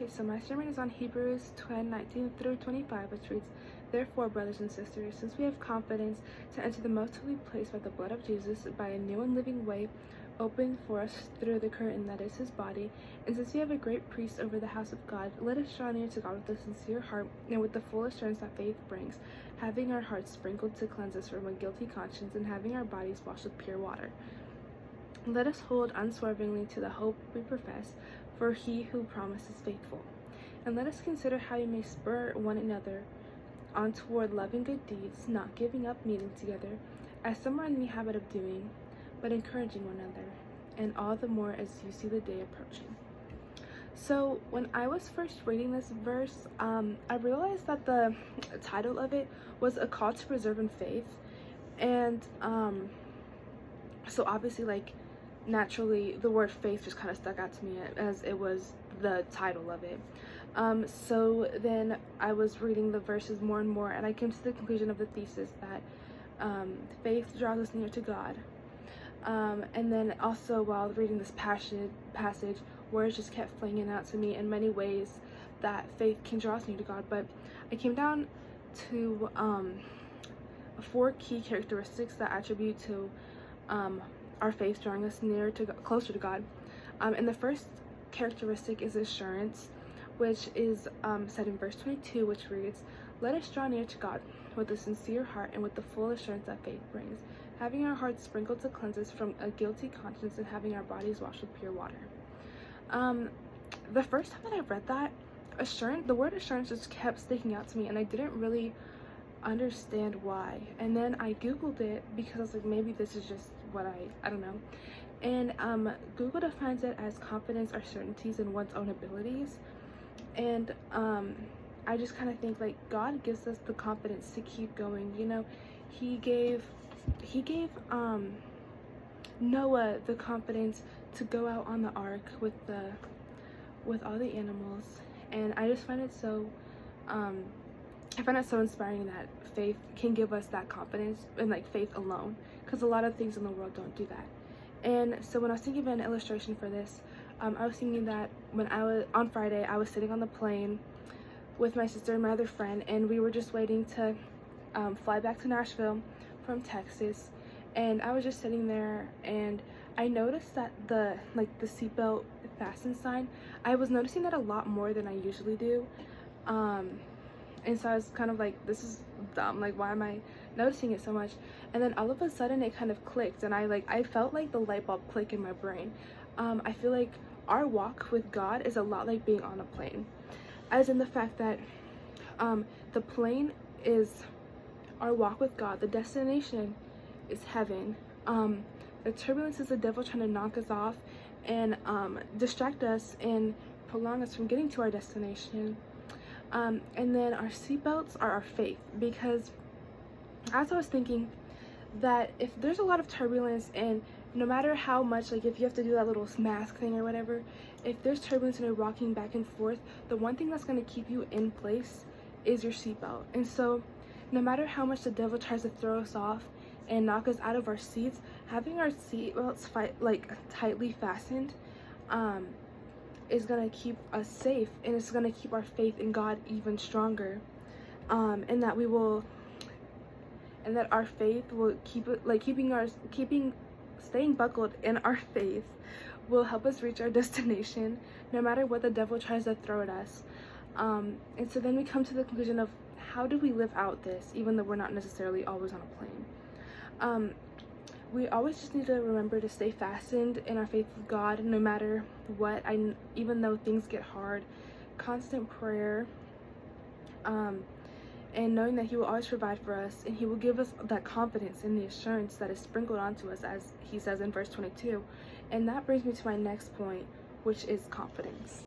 Okay, so my sermon is on Hebrews 10:19 through 25, which reads, "Therefore, brothers and sisters, since we have confidence to enter the most holy place by the blood of Jesus, by a new and living way opened for us through the curtain that is his body, and since we have a great priest over the house of God, let us draw near to God with a sincere heart and with the full assurance that faith brings, having our hearts sprinkled to cleanse us from a guilty conscience and having our bodies washed with pure water. Let us hold unswervingly to the hope we profess, for he who promised is faithful. And let us consider how we may spur one another on toward love and good deeds, not giving up meeting together, as some are in the habit of doing, but encouraging one another, and all the more as you see the day approaching." So when I was first reading this verse, I realized that the title of it was a call to preserve in faith. And so obviously, like, naturally the word faith just kind of stuck out to me as it was the title of it. So then I was reading the verses more and more, and I came to the conclusion of the thesis that faith draws us near to God. And then also while reading this passage, words just kept flinging out to me in many ways that faith can draw us near to God. But I came down to 4 key characteristics that attribute to our faith drawing us closer to God. And the first characteristic is assurance, which is said in verse 22, which reads, "Let us draw near to God with a sincere heart and with the full assurance that faith brings, having our hearts sprinkled to cleanse us from a guilty conscience and having our bodies washed with pure water." The first time that I read that, the word assurance just kept sticking out to me, and I didn't really understand why. And then I googled it because I was like, maybe this is just what I don't know. And Google defines it as confidence or certainties in one's own abilities. And I just kind of think, like, God gives us the confidence to keep going. He gave Noah the confidence to go out on the ark with all the animals. And I just find it so inspiring that faith can give us that confidence, and like faith alone, because a lot of things in the world don't do that. And so when I was thinking of an illustration for this, I was thinking that on Friday, I was sitting on the plane with my sister and my other friend, and we were just waiting to fly back to Nashville from Texas. And I was just sitting there, and I noticed that the seatbelt fasten sign, I was noticing that a lot more than I usually do. And so I was kind of like, this is dumb, like, why am I noticing it so much? And then all of a sudden it kind of clicked, and I felt like the light bulb click in my brain. I feel like our walk with God is a lot like being on a plane, as in the fact that the plane is our walk with God. The destination is heaven. The turbulence is the devil trying to knock us off and distract us and prolong us from getting to our destination. And then our seatbelts are our faith, because as I was thinking that if there's a lot of turbulence, and no matter how much, like, if you have to do that little mask thing or whatever, if there's turbulence and you're rocking back and forth, the one thing that's going to keep you in place is your seatbelt. And so no matter how much the devil tries to throw us off and knock us out of our seats, having our seatbelts tightly fastened is gonna keep us safe, and it's gonna keep our faith in God even stronger, and that our faith will staying buckled in our faith will help us reach our destination no matter what the devil tries to throw at us. And so then we come to the conclusion of, how do we live out this even though we're not necessarily always on a plane? We always just need to remember to stay fastened in our faith with God no matter what. Even though things get hard, constant prayer, and knowing that he will always provide for us, and he will give us that confidence and the assurance that is sprinkled onto us, as he says in verse 22. And that brings me to my next point, which is confidence.